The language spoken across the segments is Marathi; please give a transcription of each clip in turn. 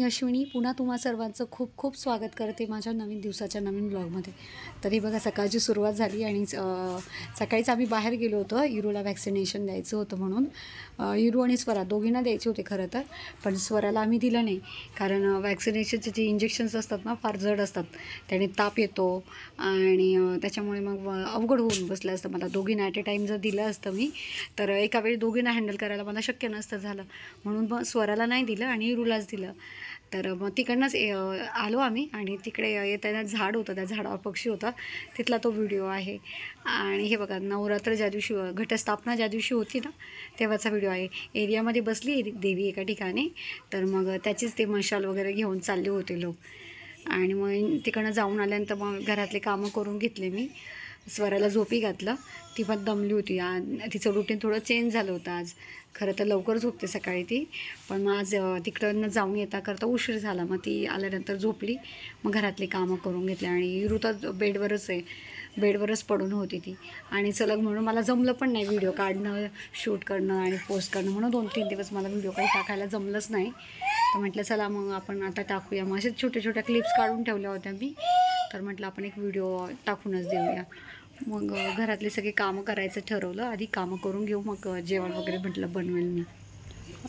अश्विनी पुन्हा तुम्हा सर्वांचं खूप खूप स्वागत करते माझ्या नवीन दिवसाच्या नवीन ब्लॉगमध्ये। तरी बघा सकाळची सुरुवात झाली आणि सकाळीच आम्ही बाहेर गेलो होतो इरूला वॅक्सिनेशन द्यायचं होतं म्हणून। इरू आणि स्वरा दोघींना द्यायचे होते खरं तर, पण स्वराला आम्ही दिलं नाही कारण वॅक्सिनेशनचे जे इंजेक्शन्स असतात ना फार जड असतात, त्याने ताप येतो आणि त्याच्यामुळे मग अवघड होऊन बसलं असतं मला। दोघींना ॲट ए टाईम जर दिलं असतं मी तर एका वेळी दोघींना हँडल करायला मला शक्य नसतं झालं, म्हणून मग स्वराला नाही दिलं आणि इरूलाच दिलं। तर मग तिकडनंच आलो आम्ही आणि तिकडे येताना झाड होतं, त्या झाडावर पक्षी होता, तिथला तो व्हिडिओ आहे। आणि हे बघा नवरात्र ज्या दिवशी घटस्थापना ज्या दिवशी होती ना तेव्हाचा व्हिडिओ आहे। एरियामध्ये बसली देवी एका ठिकाणी, तर मग त्याचीच ते मशाल वगैरे घेऊन चालले होते लोक। आणि मग तिकडनं जाऊन आल्यानंतर मग घरातले कामं करून घेतले मी, स्वराला झोपी घातलं, ती पण दमली होती। तिचं रुटीन थोडं चेंज झालं होतं आज। खरं तर लवकर झोपते सकाळी ती, पण मग आज तिकडनं जाऊन येता करता उशीर झाला, मग ती आल्यानंतर झोपली। मग घरातली कामं करून घेतली आणि इरू तर बेडवरच आहे, बेडवरच पडून होती ती। आणि सलग म्हणून मला जमलं पण नाही व्हिडिओ काढणं, शूट करणं आणि पोस्ट करणं, म्हणून 2-3 दिवस मला व्हिडिओ काही टाकायला जमलंच नाही। तर म्हटलं चला मग आपण आता टाकूया। मग असेच छोट्या छोट्या क्लिप्स काढून ठेवल्या होत्या मी, तर म्हटलं आपण एक व्हिडिओ टाकूनच देऊया। मग घरातले सगळे कामं करायचं ठरवलं, आधी कामं करून घेऊ मग जेवण वगैरे म्हटलं बनवेल मी।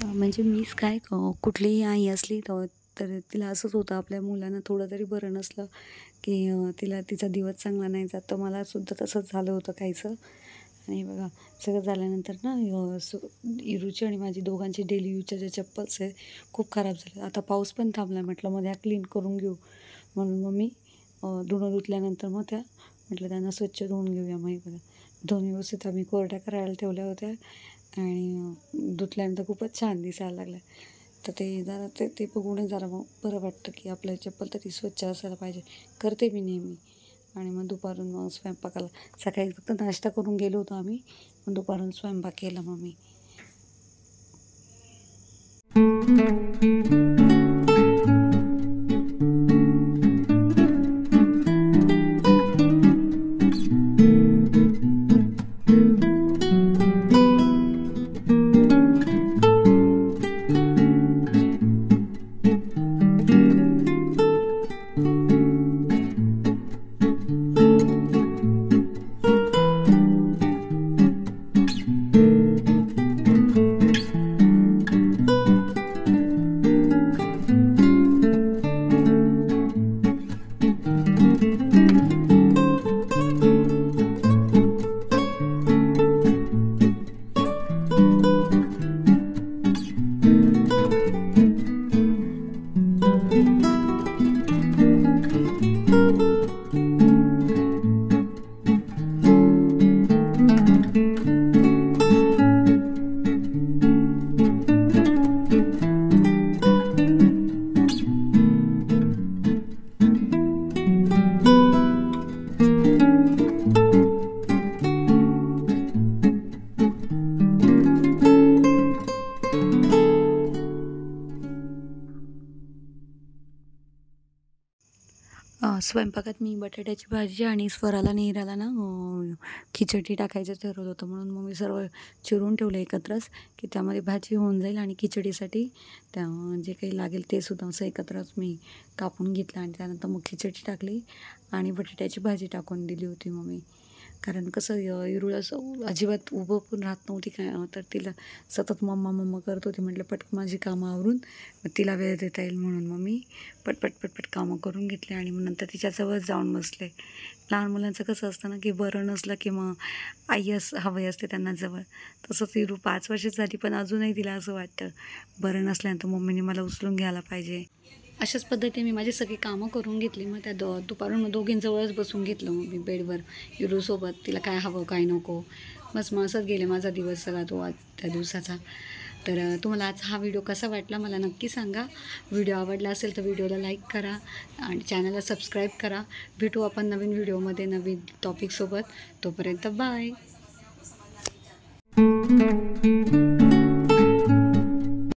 म्हणजे मीच काय कुठलीही आई असली तर तिला असंच होतं, आपल्या मुलांना थोडं तरी बरं नसलं की तिला तिचा दिवस चांगला नाही जात। तर मलासुद्धा तसंच झालं होतं काहीचं। आणि बघा सगळं झाल्यानंतर ना इरूची आणि माझी दोघांची डेली यूजच्या ज्या चप्पल्स आहे खूप खराब झाले। आता पाऊस पण थांबला, म्हटलं मग ह्या क्लीन करून घेऊ, म्हणून मग मी धुणं धुतल्यानंतर मग म्हटलं त्यांना स्वच्छ धुवून घेऊया। मग बघा दोन व्यवस्थित आम्ही कोरड्या करायला ठेवल्या होत्या आणि धुतल्यानंतर खूपच छान दिसायला लागल्या। तर ते जरा ते बघूनच जरा मग बरं वाटतं की आपलं चप्पल तरी स्वच्छ असायला पाहिजे, करते मी नेहमी। आणि मग दुपारून मग स्वयंपाकाला, सकाळी फक्त नाश्ता करून गेलो होतो आम्ही, मग दुपारून स्वयंपाक केला मग मी। स्वयंपाकात मी बटाट्याची भाजी आणि स्वराला नीराला ना खिचडी टाकायचं ठरवलं होतं, म्हणून मग मी सर्व चिरून ठेवलं एकत्रच की त्यामध्ये भाजी होऊन जाईल आणि खिचडीसाठी जे काही लागेल ते सुद्धा असं एकत्रच मी कापून घेतलं। आणि त्यानंतर मग खिचडी टाकली आणि बटाट्याची भाजी टाकून दिली होती मग मी। कारण कसं इरूला अजिबात उभं पण राहत नव्हती काय, तर तिला सतत मम्मा मम्मा करत होती। म्हटलं पटकन माझी कामं आवरून तिला वेळ देता येईल, म्हणून मग मी पटपट कामं करून घेतले आणि मग नंतर तिच्याजवळ जाऊन बसले। लहान मुलांचं कसं असतं ना की बरं नसलं की मग आई हवी असते त्यांना जवळ, तसंच इरू 5 वर्षाची झाली पण अजूनही तिला असं वाटतं बरं नसल्यानंतर मम्मीने मला उचलून घ्यायला पाहिजे। अशाच पद्धतीने मी माझी सगळी कामं करून घेतली। मग त्या दुपारून दोघींजवळच बसून घेतलं मग मी बेडवर इरूसोबत, तिला काय हवं काय नको, बस मग असंच गेले माझा दिवस सगळा तो आज त्या दिवसाचा। तर तुम्हाला आज हा व्हिडिओ कसा वाटला मला नक्की सांगा। व्हिडिओ आवडला असेल तर व्हिडिओला लाईक करा आणि चॅनलला सबस्क्राईब करा। भेटू आपण नवीन व्हिडिओमध्ये नवीन टॉपिकसोबत, तोपर्यंत बाय।